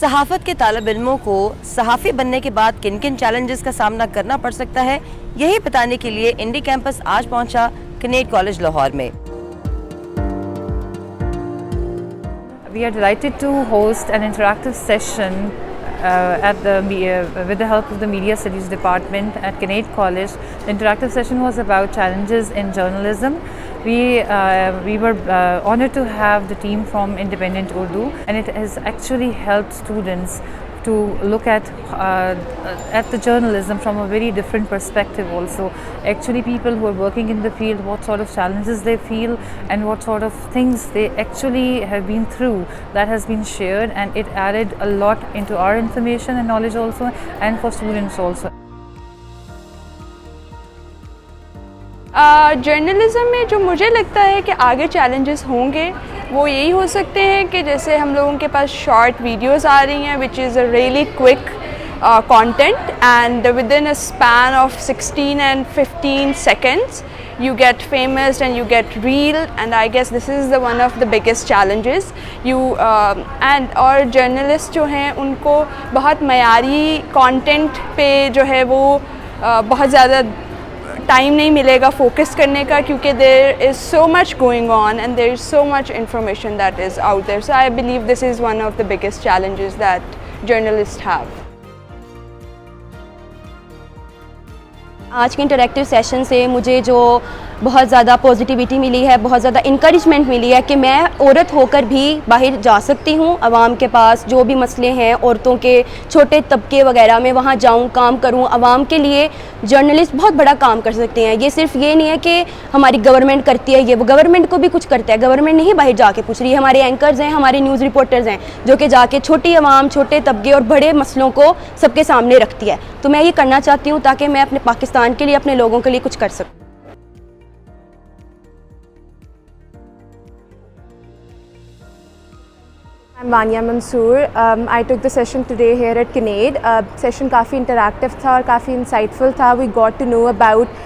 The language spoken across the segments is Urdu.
صحافت کے طالب علموں کو صحافی بننے کے بعد کن کن چیلنجز کا سامنا کرنا پڑ سکتا ہے، یہی بتانے کے لیے انڈی کیمپس آج پہنچا کنیڈ کالج لاہور میں۔ We are delighted to host an interactive session with the help of the Media Studies Department at Kinnaird College. The interactive session was about challenges in journalism. We were honored to have the team from Independent Urdu, and it has actually helped students to look at the journalism from a very different perspective also. Actually, people who are working in the field, what sort of challenges they feel and what sort of things they actually have been through, that has been shared, and it added a lot into our information and knowledge also, and for students also. Journalism میں جو مجھے لگتا ہے کہ آگے چیلنجز ہوں گے وہ یہی ہو سکتے ہیں کہ جیسے ہم لوگوں کے پاس شارٹ ویڈیوز آ رہی ہیں which is a really quick content, and within a span of 16 and 15 seconds you get famous and you get real, and I guess this is the one of the biggest challenges. اور جرنلسٹ جو ہیں ان کو بہت معیاری کانٹینٹ پہ جو ہے وہ بہت زیادہ ٹائم نہیں ملے گا فوکس کرنے کا، کیونکہ there is so much going on and there is so much information that is out there. So I believe this is one of the biggest challenges that journalist have. آج کے انٹریکٹیو سیشن سے مجھے جو بہت زیادہ پازیٹیوٹی ملی ہے، بہت زیادہ انکریجمنٹ ملی ہے کہ میں عورت ہو کر بھی باہر جا سکتی ہوں، عوام کے پاس جو بھی مسئلے ہیں عورتوں کے چھوٹے طبقے وغیرہ میں وہاں جاؤں، کام کروں. عوام کے لیے جرنلسٹ بہت بڑا کام کر سکتے ہیں. یہ صرف یہ نہیں ہے کہ ہماری گورنمنٹ کرتی ہے، یہ وہ گورنمنٹ کو بھی کچھ کرتا ہے. گورنمنٹ نہیں باہر جا کے پوچھ رہی ہے، ہمارے اینکرز ہیں، ہمارے نیوز رپورٹرز ہیں جو کہ جا کے چھوٹی عوام، چھوٹے طبقے اور بڑے مسئلوں کو سب کے سامنے رکھتی ہے. تو میں یہ کرنا چاہتی ہوں تاکہ میں اپنے پاکستان کے لیے، اپنے لوگوں کے لیے کچھ کر سکوں. I'm Vania Mansoor. I took the session today here at Kinnaird. Session coffee interactive تھا اور کافی انسائٹفل تھا. We got to know about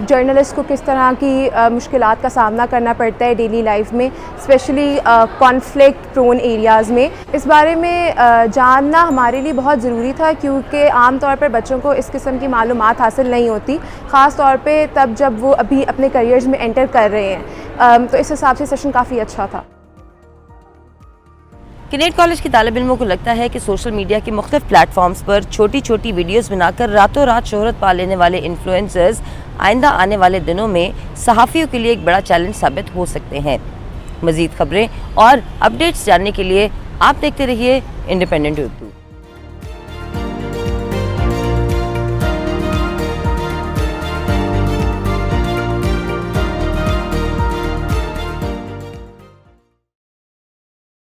journalist کو کس طرح کی مشکلات کا سامنا کرنا پڑتا ہے ڈیلی لائف میں، اسپیشلی کانفلکٹ پرون ایریاز میں. اس بارے میں جاننا ہمارے لیے بہت ضروری تھا، کیونکہ عام طور پر بچوں کو اس قسم کی معلومات حاصل نہیں ہوتی، خاص طور پہ تب جب وہ ابھی اپنے کریئرز میں انٹر کر رہے ہیں. تو اس حساب سے سیشن کافی اچھا تھا. کنیڈ کالج کے طالب علموں کو لگتا ہے کہ سوشل میڈیا کے مختلف پلیٹ فارمز پر چھوٹی چھوٹی ویڈیوز بنا کر راتوں رات شہرت پا لینے والے انفلوئنسرز آئندہ آنے والے دنوں میں صحافیوں کے لیے ایک بڑا چیلنج ثابت ہو سکتے ہیں. مزید خبریں اور اپڈیٹس جاننے کے لیے آپ دیکھتے رہیے انڈیپینڈنٹ اردو.